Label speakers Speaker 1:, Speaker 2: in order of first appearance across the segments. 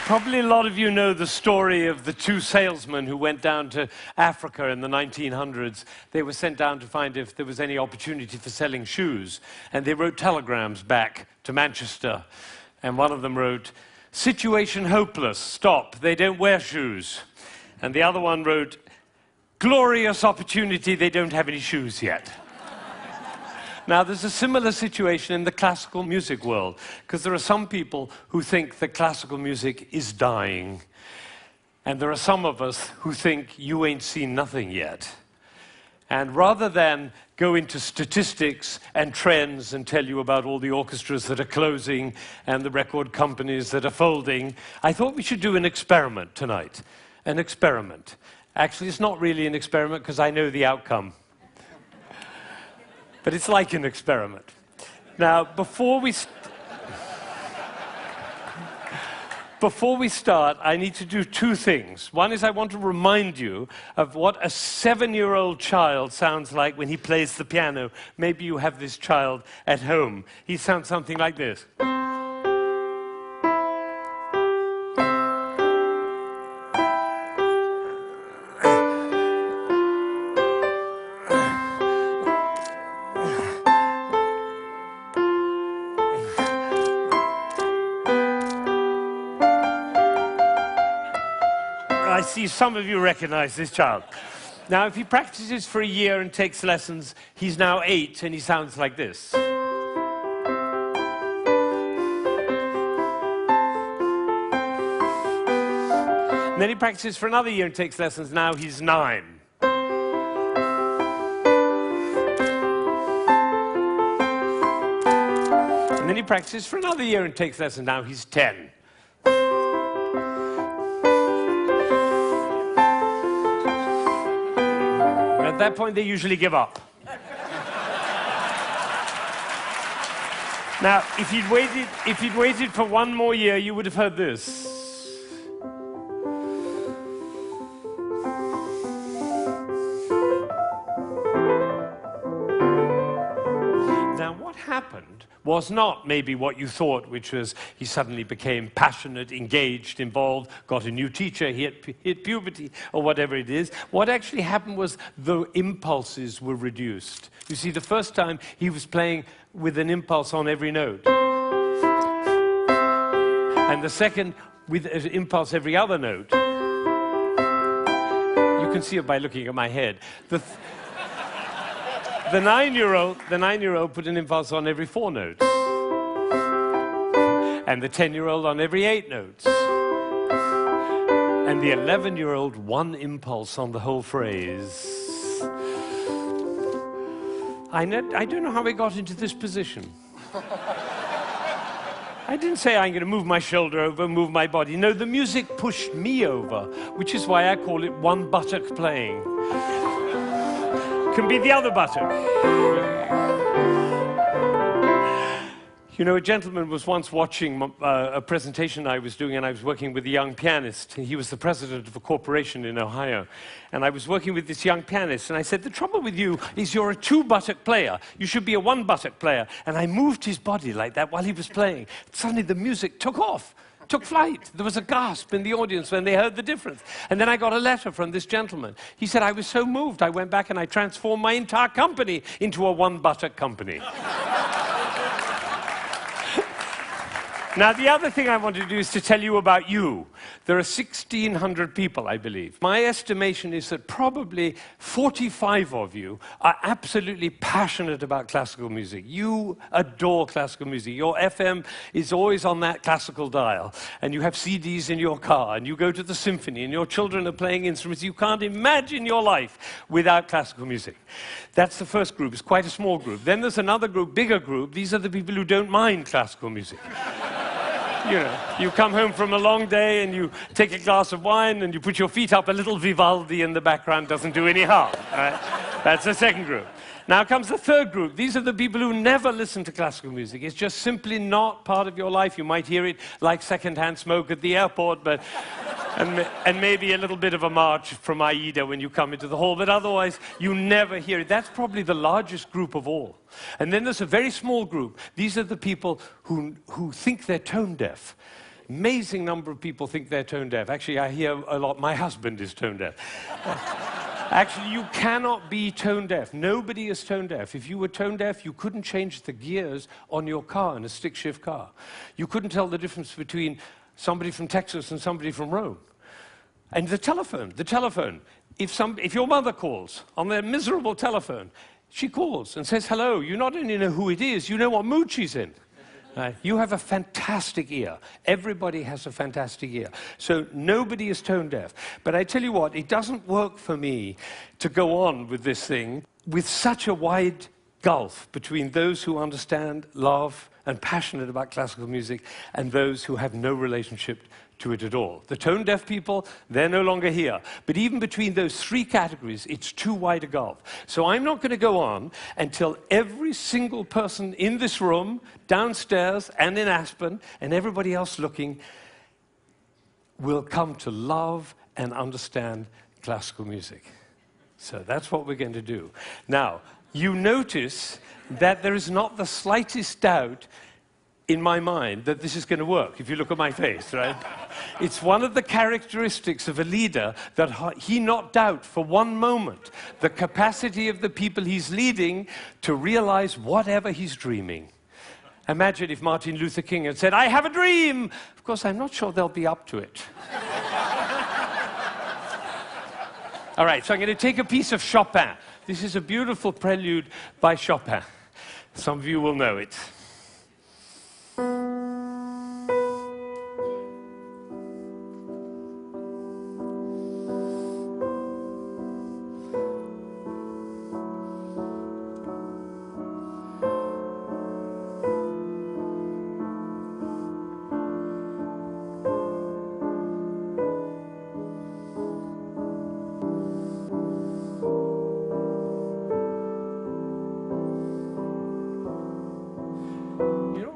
Speaker 1: Probably a lot of you know the story of the two salesmen who went down to Africa in the 1900s. They were sent down to find if there was any opportunity for selling shoes. And they wrote telegrams back to Manchester. And one of them wrote, "Situation hopeless, stop, they don't wear shoes." And the other one wrote, "Glorious opportunity, they don't have any shoes yet." Now, there's a similar situation in the classical music world, because there are some people who think that classical music is dying, and there are some of us who think you ain't seen nothing yet. And rather than go into statistics and trends and tell you about all the orchestras that are closing and the record companies that are folding, I thought we should do an experiment tonight. An experiment. Actually, it's not really an experiment because I know the outcome. But it's like an experiment. Now, before we start, I need to do two things. One is I want to remind you of what a 7-year-old child sounds like when he plays the piano. Maybe you have this child at home. He sounds something like this. I see some of you recognize this child. Now, if he practices for a year and takes lessons, he's now 8 and he sounds like this. And then he practices for another year and takes lessons, now he's 9. And then he practices for another year and takes lessons, now he's 10. At that point, they usually give up. Now, if you'd waited for one more year, you would have heard this. Now, what happened was not maybe what you thought, which was he suddenly became passionate, engaged, involved, got a new teacher, he hit puberty, or whatever it is. What actually happened was the impulses were reduced. You see, the first time he was playing with an impulse on every note. And the second, with an impulse every other note. You can see it by looking at my head. The 9-year-old put an impulse on every 4 notes. And the 10-year-old on every 8 notes. And the 11-year-old, one impulse on the whole phrase. I don't know how we got into this position. I didn't say I'm going to move my shoulder over, move my body. No, the music pushed me over, which is why I call it one buttock playing. Can be the other buttock. You know, a gentleman was once watching a presentation I was doing, and I was working with a young pianist. He was the president of a corporation in Ohio. And I was working with this young pianist, and I said, "The trouble with you is you're a 2-buttock player. You should be a 1-buttock player." And I moved his body like that while he was playing. Suddenly the music took off. Took flight. There was a gasp in the audience when they heard the difference. And then I got a letter from this gentleman. He said, "I was so moved, I went back and I transformed my entire company into a 1-buttock company." Now, the other thing I want to do is to tell you about you. There are 1,600 people, I believe. My estimation is that probably 45 of you are absolutely passionate about classical music. You adore classical music. Your FM is always on that classical dial, and you have CDs in your car, and you go to the symphony, and your children are playing instruments. You can't imagine your life without classical music. That's the first group. It's quite a small group. Then there's another group, bigger group. These are the people who don't mind classical music. You know, you come home from a long day and you take a glass of wine and you put your feet up, a little Vivaldi in the background doesn't do any harm. Right? That's the second group. Now comes the third group. These are the people who never listen to classical music. It's just simply not part of your life. You might hear it like secondhand smoke at the airport, but and maybe a little bit of a march from Aida when you come into the hall, but otherwise you never hear it. That's probably the largest group of all. And then there's a very small group. These are the people who think they're tone deaf. amazing number of people think they're tone deaf. Actually, I hear a lot, my husband is tone deaf. Actually, you cannot be tone deaf. Nobody is tone deaf. If you were tone deaf, you couldn't change the gears on your car in a stick-shift car. You couldn't tell the difference between somebody from Texas and somebody from Rome. And the telephone. If your mother calls on their miserable telephone, she calls and says hello. You not only know who it is, you know what mood she's in. You have a fantastic ear. Everybody has a fantastic ear. So nobody is tone deaf. But I tell you what, it doesn't work for me to go on with this thing with such a wide gulf between those who understand, love, and passionate about classical music and those who have no relationship to it at all. The tone-deaf people, they're no longer here. But even between those three categories, it's too wide a gulf. So I'm not going to go on until every single person in this room, downstairs and in Aspen, and everybody else looking, will come to love and understand classical music. So that's what we're going to do. Now, you notice that there is not the slightest doubt in my mind that this is going to work, if you look at my face, right? It's one of the characteristics of a leader that he not doubt for one moment the capacity of the people he's leading to realize whatever he's dreaming. Imagine if Martin Luther King had said, "I have a dream." Of course, I'm not sure they'll be up to it. All right, so I'm going to take a piece of Chopin. This is a beautiful prelude by Chopin. Some of you will know it.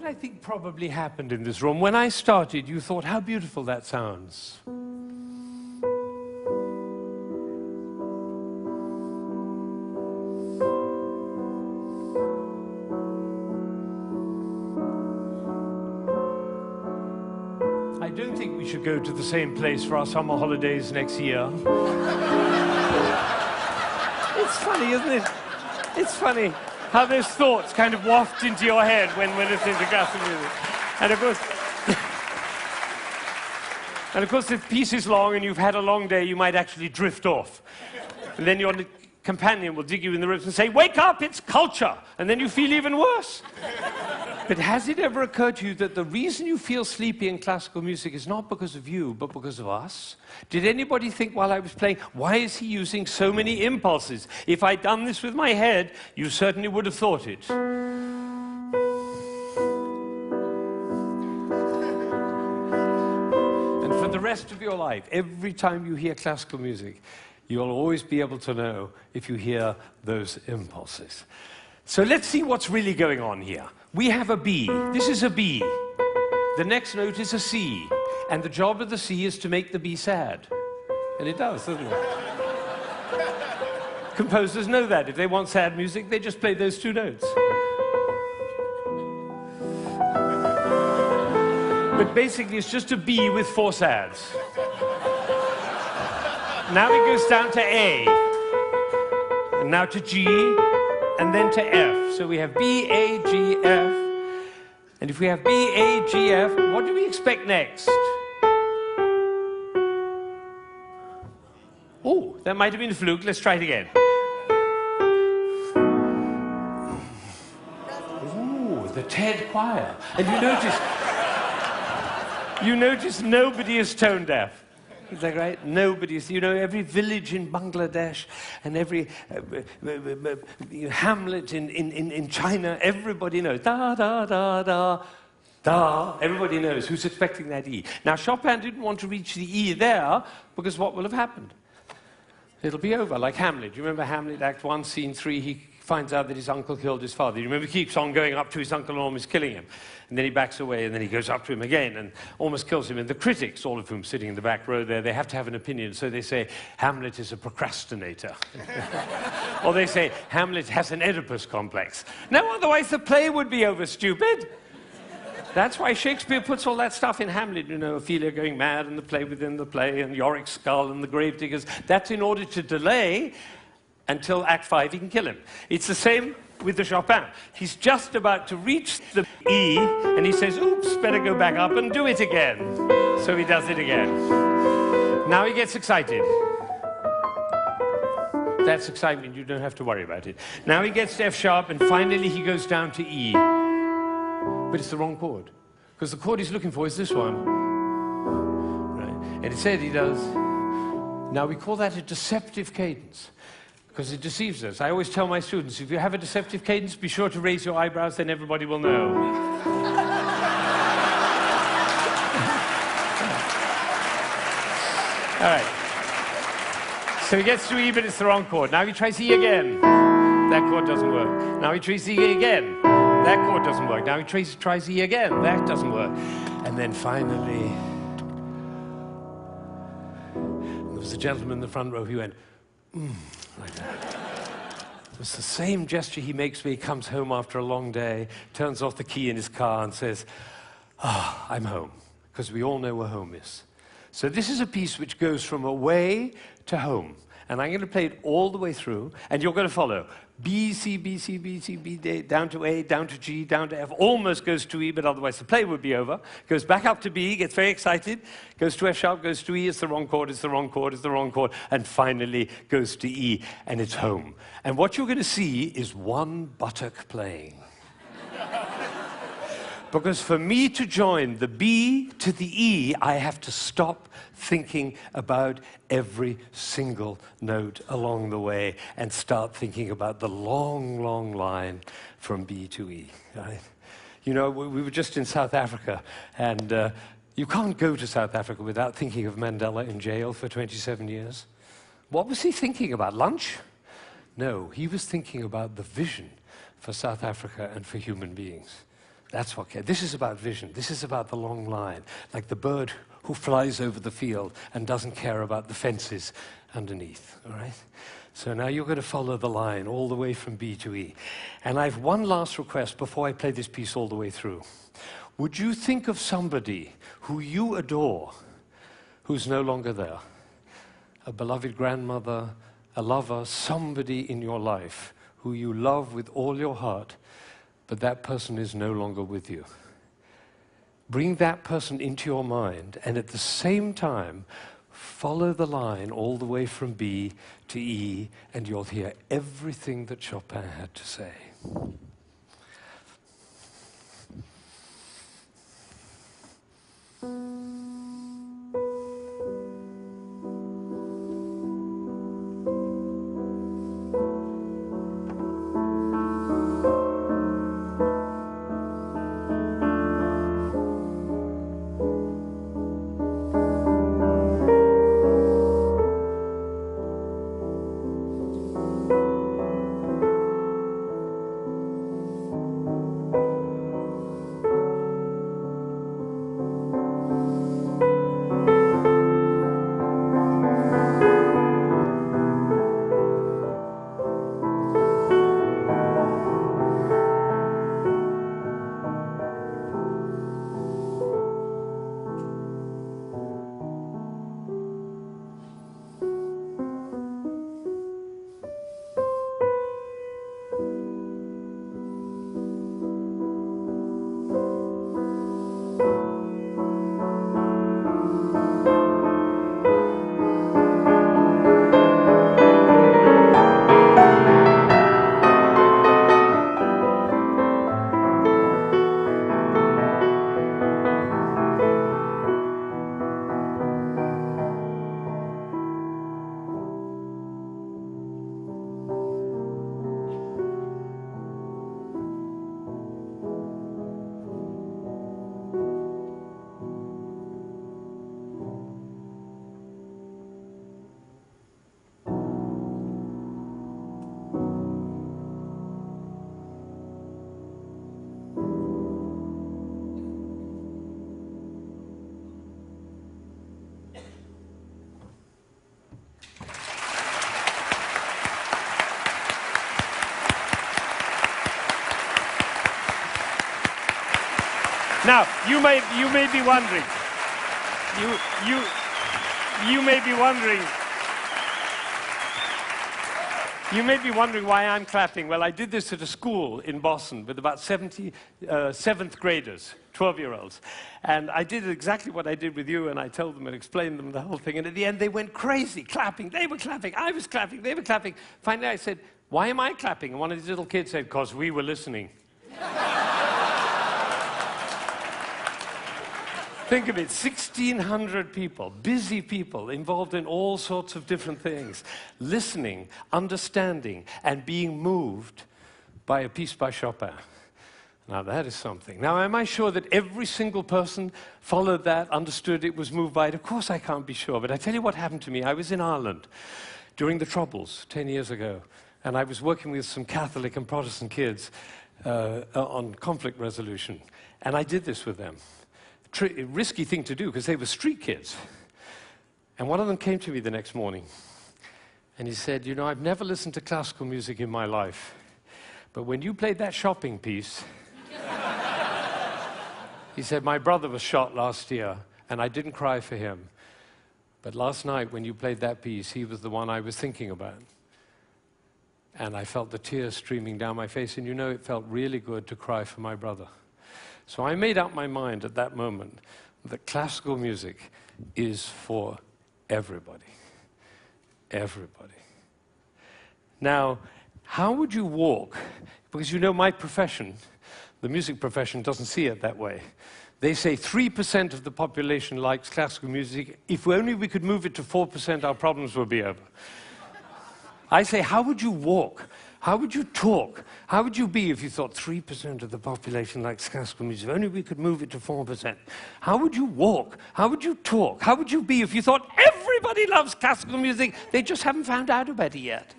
Speaker 1: I think probably happened in this room. When I started, you thought, how beautiful that sounds. I don't think we should go to the same place for our summer holidays next year. It's funny, isn't it? It's funny how those thoughts kind of waft into your head when we're listening to classical music. And of course, if the piece is long and you've had a long day, you might actually drift off. And then your companion will dig you in the ribs and say, "Wake up, it's culture!" And then you feel even worse. But has it ever occurred to you that the reason you feel sleepy in classical music is not because of you, but because of us? Did anybody think while I was playing, why is he using so many impulses? If I'd done this with my head, you certainly would have thought it. And for the rest of your life, every time you hear classical music, you'll always be able to know if you hear those impulses. So let's see what's really going on here. We have a B. This is a B. The next note is a C. And the job of the C is to make the B sad. And it does, doesn't it? Composers know that. If they want sad music, they just play those two notes. But basically, it's just a B with four sads. Now it goes down to A. And now to G. And then to F. So we have B, A, G, F. And if we have B, A, G, F, what do we expect next? Oh, that might have been a fluke. Let's try it again. Ooh, the TED choir. And you notice nobody is tone deaf. Is that right? Nobody's, you know, every village in Bangladesh and every hamlet in China, everybody knows. Da, da, da, da, da. Everybody knows who's expecting that E. Now, Chopin didn't want to reach the E there because what will have happened? It'll be over, like Hamlet. You remember Hamlet, Act 1, Scene 3, he finds out that his uncle killed his father. You remember he keeps on going up to his uncle and almost killing him. And then he backs away, and then he goes up to him again and almost kills him. And the critics, all of whom sitting in the back row there, they have to have an opinion. So they say, Hamlet is a procrastinator. Or they say, Hamlet has an Oedipus complex. No, otherwise the play would be over, stupid. That's why Shakespeare puts all that stuff in Hamlet, you know, Ophelia going mad and the play within the play and Yorick's skull and the gravediggers. That's in order to delay until Act 5 he can kill him. It's the same with the Chopin. He's just about to reach the E and he says, oops, better go back up and do it again. So he does it again. Now he gets excited. That's excitement, you don't have to worry about it. Now he gets to F sharp and finally he goes down to E. But it's the wrong chord. Because the chord he's looking for is this one. Right? And instead he does. Now we call that a deceptive cadence. Because it deceives us. I always tell my students, if you have a deceptive cadence, be sure to raise your eyebrows, then everybody will know. All right. So he gets to E, but it's the wrong chord. Now he tries E again. That chord doesn't work. Now he tries E again. That chord doesn't work. Now he tries E again. That doesn't work. And then finally, there was a gentleman in the front row who went, like that. It's the same gesture he makes when he comes home after a long day, turns off the key in his car and says, I'm home. Because we all know where home is. So this is a piece which goes from away to home. And I'm going to play it all the way through, and you're going to follow. B, C, B, C, B, C, B, D, down to A, down to G, down to F, almost goes to E, but otherwise the play would be over. Goes back up to B, gets very excited, goes to F sharp, goes to E, it's the wrong chord, it's the wrong chord, it's the wrong chord, and finally goes to E, and it's home. And what you're going to see is one buttock playing. Because for me to join the B to the E, I have to stop thinking about every single note along the way and start thinking about the long, long line from B to E. Right? You know, we were just in South Africa, and you can't go to South Africa without thinking of Mandela in jail for 27 years. What was he thinking about? Lunch? No, he was thinking about the vision for South Africa and for human beings. That's what cares. This is about vision. This is about the long line, like the bird who flies over the field and doesn't care about the fences underneath, all right? So now you're going to follow the line all the way from B to E. And I have one last request before I play this piece all the way through. Would you think of somebody who you adore who's no longer there? A beloved grandmother, a lover, somebody in your life who you love with all your heart, but that person is no longer with you. Bring that person into your mind, and at the same time, follow the line all the way from B to E, and you'll hear everything that Chopin had to say. Now, you may be wondering, you may be wondering, you may be wondering why I'm clapping. Well, I did this at a school in Boston with about 70 seventh graders, 12-year-olds. And I did exactly what I did with you, and I told them and explained them the whole thing. And at the end, they went crazy, clapping. They were clapping. I was clapping. They were clapping. Finally, I said, "Why am I clapping?" And one of these little kids said, "Because we were listening." Think of it, 1,600 people, busy people, involved in all sorts of different things, listening, understanding, and being moved by a piece by Chopin. Now that is something. Now, am I sure that every single person followed that, understood it, was moved by it? Of course I can't be sure, but I tell you what happened to me. I was in Ireland during the Troubles 10 years ago, and I was working with some Catholic and Protestant kids on conflict resolution, and I did this with them. Risky thing to do because they were street kids. And one of them came to me the next morning and he said, "You know, I've never listened to classical music in my life, but when you played that shopping piece," he said, "my brother was shot last year and I didn't cry for him. But last night when you played that piece, he was the one I was thinking about. And I felt the tears streaming down my face, and you know, it felt really good to cry for my brother." So I made up my mind at that moment that classical music is for everybody. Everybody. Now, how would you walk? Because you know my profession, the music profession, doesn't see it that way. They say 3% of the population likes classical music. If only we could move it to 4%, our problems would be over. I say, how would you walk? How would you talk? How would you be if you thought 3% of the population likes classical music? If only we could move it to 4%. How would you walk? How would you talk? How would you be if you thought everybody loves classical music? They just haven't found out about it yet.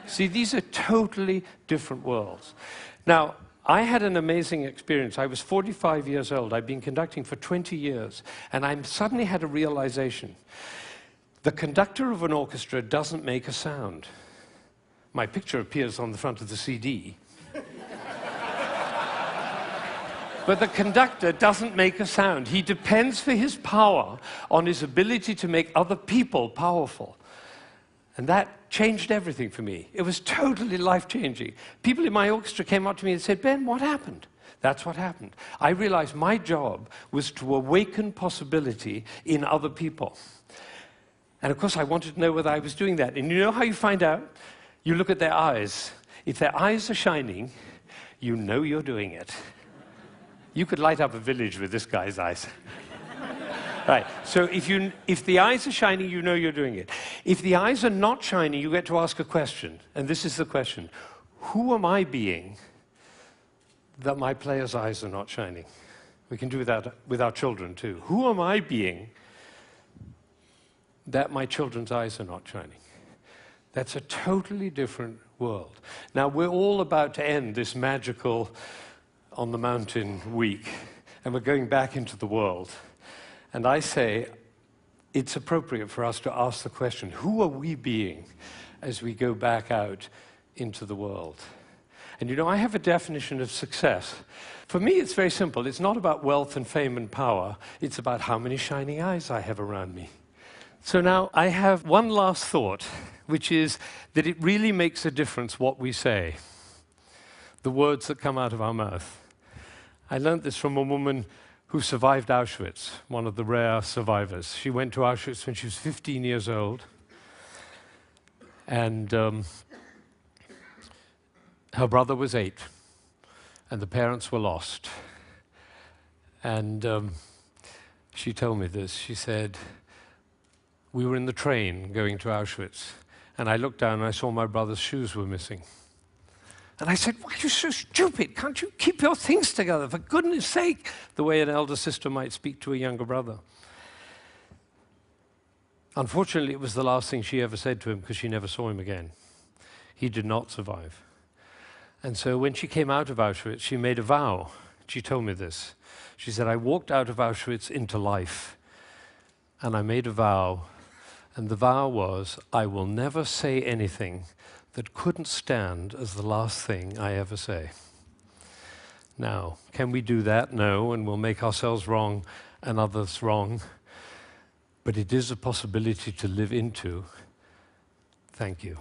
Speaker 1: See, these are totally different worlds. Now, I had an amazing experience. I was 45 years old. I'd been conducting for 20 years, and I suddenly had a realization. The conductor of an orchestra doesn't make a sound. My picture appears on the front of the CD. But the conductor doesn't make a sound. He depends for his power on his ability to make other people powerful. And that changed everything for me. It was totally life-changing. People in my orchestra came up to me and said, "Ben, what happened?" That's what happened. I realized my job was to awaken possibility in other people. And of course, I wanted to know whether I was doing that. And you know how you find out? You look at their eyes. If their eyes are shining, you know you're doing it. You could light up a village with this guy's eyes. Right, so if the eyes are shining, you know you're doing it. If the eyes are not shining, you get to ask a question. And this is the question. Who am I being that my player's eyes are not shining? We can do that with our children too. Who am I being that my children's eyes are not shining? That's a totally different world. Now, we're all about to end this magical on the mountain week, and we're going back into the world. And I say it's appropriate for us to ask the question, who are we being as we go back out into the world? And you know, I have a definition of success. For me, it's very simple. It's not about wealth and fame and power. It's about how many shining eyes I have around me. So now I have one last thought, which is that it really makes a difference what we say, the words that come out of our mouth. I learned this from a woman who survived Auschwitz, one of the rare survivors. She went to Auschwitz when she was 15 years old, and her brother was 8, and the parents were lost. And she told me this. She said, "We were in the train going to Auschwitz, and I looked down and I saw my brother's shoes were missing. And I said, why are you so stupid? Can't you keep your things together, for goodness sake?" The way an elder sister might speak to a younger brother. Unfortunately, it was the last thing she ever said to him because she never saw him again. He did not survive. And so when she came out of Auschwitz, she made a vow. She told me this. She said, "I walked out of Auschwitz into life, and I made a vow, and the vow was, I will never say anything that couldn't stand as the last thing I ever say." Now, can we do that? No, and we'll make ourselves wrong and others wrong. But it is a possibility to live into. Thank you.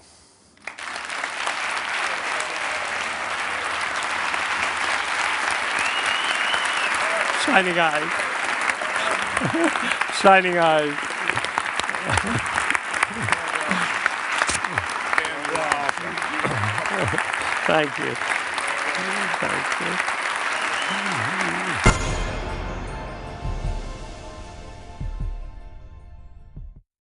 Speaker 1: Shining eyes. Shining eyes. Thank you. Thank you.